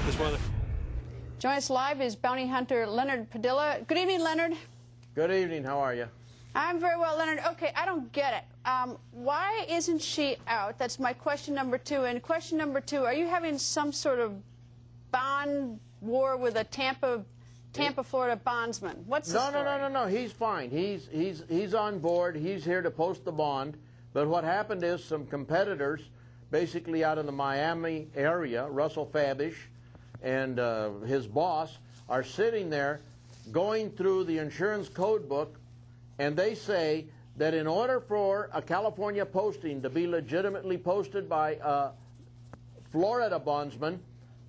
This weather. Joining us live is bounty hunter Leonard Padilla. Good evening, Leonard. Good evening. How are you? I'm very well, Leonard. Okay, I don't get it. Why isn't she out? That's my question number two. And question number two, are you having some sort of bond war with a Tampa, Florida bondsman? What's the story? No. He's fine. He's on board. He's here to post the bond. But what happened is some competitors, basically out in the Miami area, Russell Fabish and his boss, are sitting there going through the insurance code book, and they say that in order for a California posting to be legitimately posted by a Florida bondsman,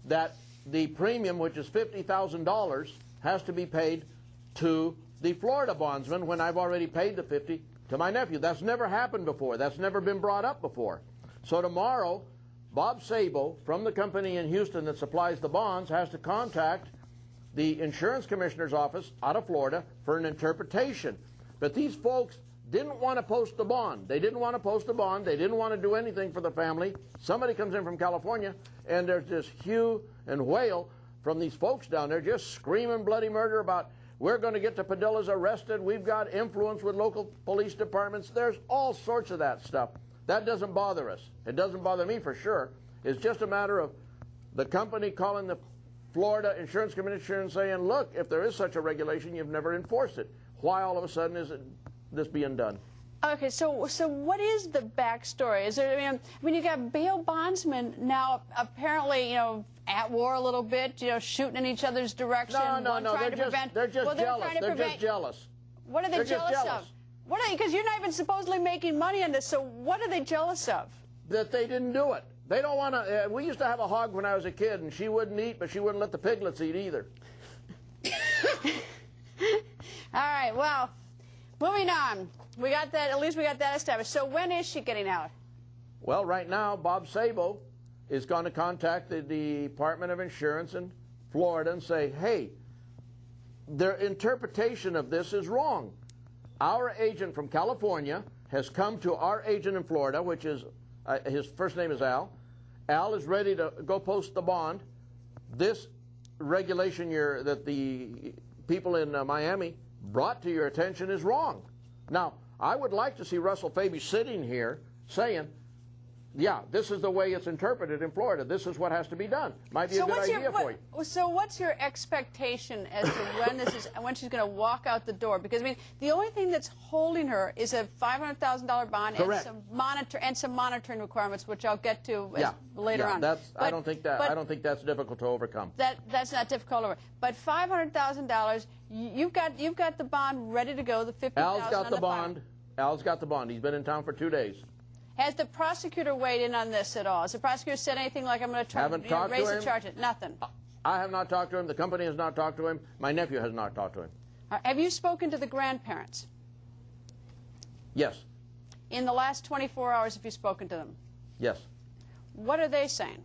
that the premium, which is $50,000, has to be paid to the Florida bondsman when I've already paid the $50,000 to my nephew. That's never happened before. That's never been brought up before. So tomorrow, Bob Sabo from the company in Houston that supplies the bonds has to contact the insurance commissioner's office out of Florida for an interpretation. But these folks didn't want to post the bond. They didn't want to post the bond. They didn't want to do anything for the family. Somebody comes in from California, and there's this hue and wail from these folks down there just screaming bloody murder about, we're going to get the Padillas arrested. We've got influence with local police departments. There's all sorts of that stuff. That doesn't bother us. It doesn't bother me for sure. It's just a matter of the company calling the Florida Insurance Commissioner and saying, look, if there is such a regulation, you've never enforced it. Why all of a sudden is this being done? Okay, so what is the backstory? Is there, I mean, you got bail bondsmen now apparently, at war a little bit, shooting in each other's direction. No. They're just jealous. They're just jealous. What are they jealous of? What are they? Because you're not even supposedly making money on this. So what are they jealous of? That they didn't do it. They don't want to. We used to have a hog when I was a kid, and she wouldn't eat, but she wouldn't let the piglets eat either. All right. Well, moving on. We got that. At least we got that established. So when is she getting out? Well, right now, Bob Sabo is going to contact the Department of Insurance in Florida and say, hey, their interpretation of this is wrong. Our agent from California has come to our agent in Florida, which is, his first name is Al. Al is ready to go post the bond. This regulation that the people in Miami brought to your attention is wrong. Now, I would like to see Russell Fabish sitting here saying, yeah, this is the way it's interpreted in Florida. This is what has to be done. Might be a good idea for you. So what's your expectation as to when she's going to walk out the door? Because I mean, the only thing that's holding her is a $500,000 bond and some monitoring requirements, which I'll get to later on. I don't think that's difficult to overcome. That's not difficult to overcome. But $500,000, you've got the bond ready to go. The $50,000. Al's got the bond. Al's got the bond. He's been in town for 2 days. Has the prosecutor weighed in on this at all? Has the prosecutor said anything like, I'm going to try to raise the charge? Nothing. I have not talked to him. The company has not talked to him. My nephew has not talked to him. Have you spoken to the grandparents? Yes. In the last 24 hours, have you spoken to them? Yes. What are they saying?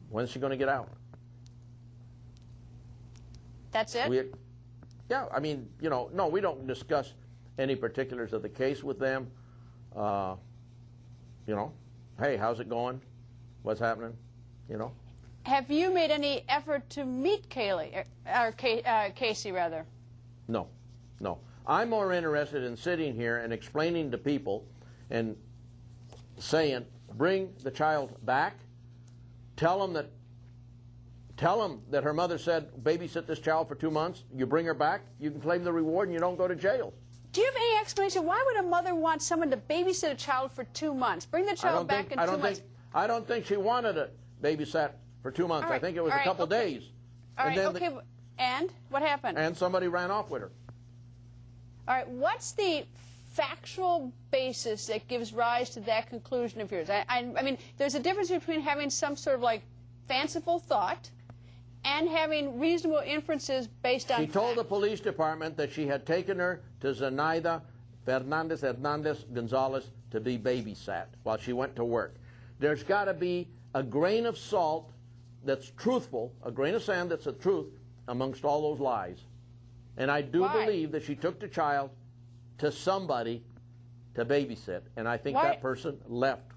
When's she going to get out? That's it? Yeah, I mean, no, we don't discuss any particulars of the case with them. Hey, how's it going? What's happening? Have you made any effort to meet Kaylee, or Casey, rather? No. I'm more interested in sitting here and explaining to people and saying, bring the child back. Tell them that her mother said, babysit this child for 2 months. You bring her back, you can claim the reward, and you don't go to jail. Do you have any explanation? Why would a mother want someone to babysit a child for 2 months? Bring the child back in 2 months. I don't think she wanted to babysat for 2 months. Right. I think it was a couple days. And what happened? And somebody ran off with her. All right, what's the factual basis that gives rise to that conclusion of yours? I mean, there's a difference between having some sort of like fanciful thought and having reasonable inferences based on She told the police department that she had taken her to Zenaida Hernandez Gonzalez to be babysat while she went to work. There's got to be a grain of salt that's truthful, a grain of sand that's the truth amongst all those lies. And I do believe that she took the child to somebody to babysit, and I think that person left.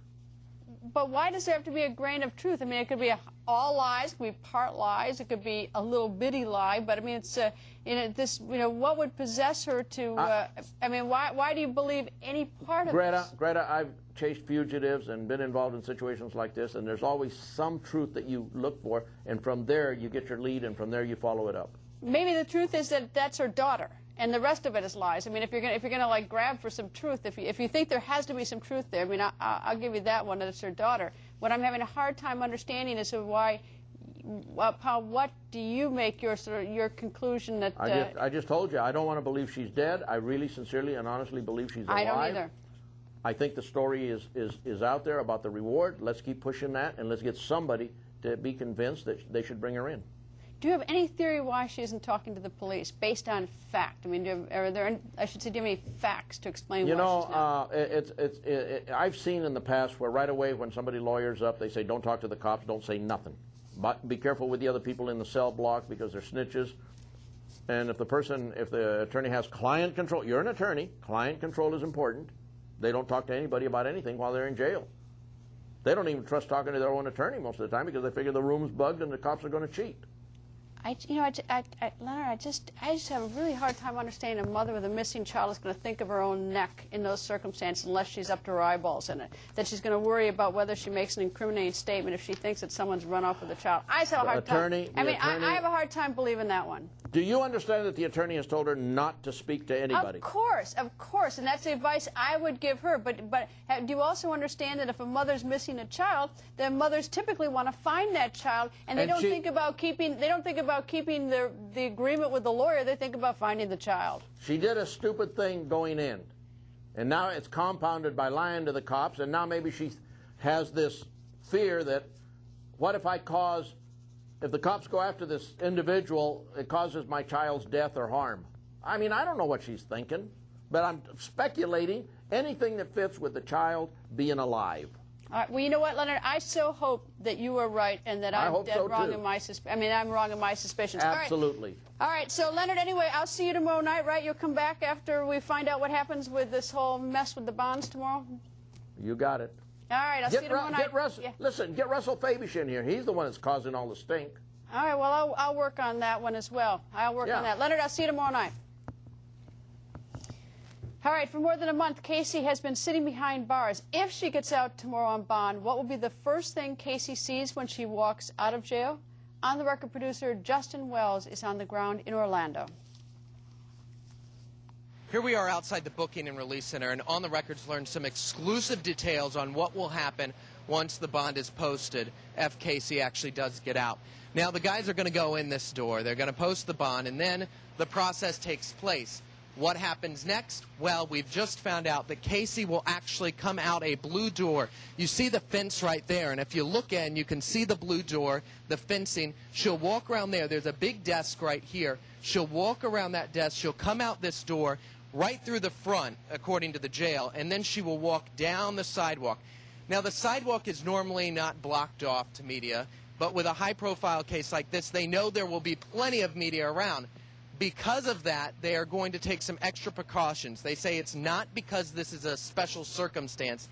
But why does there have to be a grain of truth? I mean, it could be all lies, it could be part lies, it could be a little bitty lie, but I mean, it's, what would possess her to, I mean, why do you believe any part of this? Greta, I've chased fugitives and been involved in situations like this, and there's always some truth that you look for, and from there you get your lead, and from there you follow it up. Maybe the truth is that that's her daughter, and the rest of it is lies. I mean, if you're gonna like grab for some truth, if you think there has to be some truth there, I mean, I'll give you that one, that it's her daughter. What I'm having a hard time understanding is why, Paul, what do you make your conclusion that? I just told you, I don't want to believe she's dead. I really, sincerely, and honestly believe she's alive. I don't either. I think the story is out there about the reward. Let's keep pushing that, and let's get somebody to be convinced that they should bring her in. Do you have any theory why she isn't talking to the police, based on fact? I mean, are there any, I should say, do you have any facts to explain why she's not? I've seen in the past where right away when somebody lawyers up, they say, don't talk to the cops, don't say nothing. But be careful with the other people in the cell block because they're snitches. And if the attorney has client control, you're an attorney, client control is important. They don't talk to anybody about anything while they're in jail. They don't even trust talking to their own attorney most of the time because they figure the room's bugged and the cops are going to cheat. Leonard, I just have a really hard time understanding a mother with a missing child is going to think of her own neck in those circumstances unless she's up to her eyeballs in it. That she's going to worry about whether she makes an incriminating statement if she thinks that someone's run off with a child. I just have a hard time. I have a hard time believing that one. Do you understand that the attorney has told her not to speak to anybody? Of course, and that's the advice I would give her. But do you also understand that if a mother's missing a child, then mothers typically want to find that child, and they don't think about keeping the agreement with the lawyer. They think about finding the child. She did a stupid thing going in, and now it's compounded by lying to the cops, and now maybe she has this fear that, what if if the cops go after this individual, it causes my child's death or harm? I mean, I don't know what she's thinking, but I'm speculating anything that fits with the child being alive. All right, well, you know what, Leonard? I so hope that you are right and that I'm dead wrong in my I'm wrong in my suspicions. Absolutely. All right, so Leonard, anyway, I'll see you tomorrow night, right? You'll come back after we find out what happens with this whole mess with the bonds tomorrow? You got it. All right, I'll see you tomorrow night. Listen, get Russell Fabish in here. He's the one that's causing all the stink. All right, well, I'll work on that one as well. I'll work on that. Leonard, I'll see you tomorrow night. All right, for more than a month, Casey has been sitting behind bars. If she gets out tomorrow on bond, what will be the first thing Casey sees when she walks out of jail? On the Record producer Justin Wells is on the ground in Orlando. Here we are outside the Booking and Release Center, and On the Record's learned some exclusive details on what will happen once the bond is posted if Casey actually does get out. Now, the guys are going to go in this door. They're going to post the bond, and then the process takes place. What happens next? Well, we've just found out that Casey will actually come out a blue door. You see the fence right there, and if you look in, you can see the blue door, the fencing. She'll walk around there. There's a big desk right here. She'll walk around that desk. She'll come out this door right through the front, according to the jail, and then she will walk down the sidewalk. Now, the sidewalk is normally not blocked off to media, but with a high-profile case like this, they know there will be plenty of media around. Because of that, they are going to take some extra precautions. They say it's not because this is a special circumstance.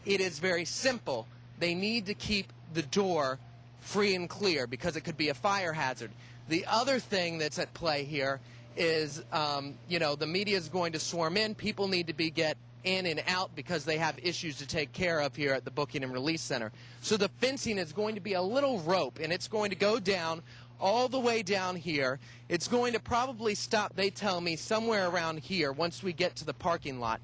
It is very simple. They need to keep the door free and clear because it could be a fire hazard. The other thing that's at play here is, the media is going to swarm in. People need to get in and out because they have issues to take care of here at the Booking and Release Center. So the fencing is going to be a little rope, and it's going to go down all the way down here. It's going to probably stop, they tell me, somewhere around here once we get to the parking lot.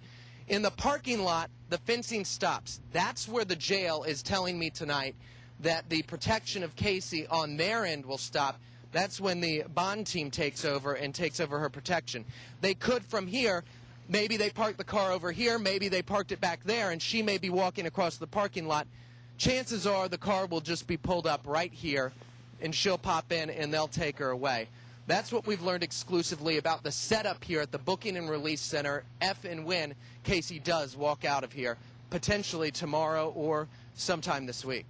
In the parking lot, the fencing stops. That's where the jail is telling me tonight that the protection of Casey on their end will stop. That's when the bond team takes over and takes over her protection. They could, from here, maybe they parked the car over here, maybe they parked it back there, and she may be walking across the parking lot. Chances are the car will just be pulled up right here, and she'll pop in, and they'll take her away. That's what we've learned exclusively about the setup here at the Booking and Release Center, if and when Casey does walk out of here, potentially tomorrow or sometime this week.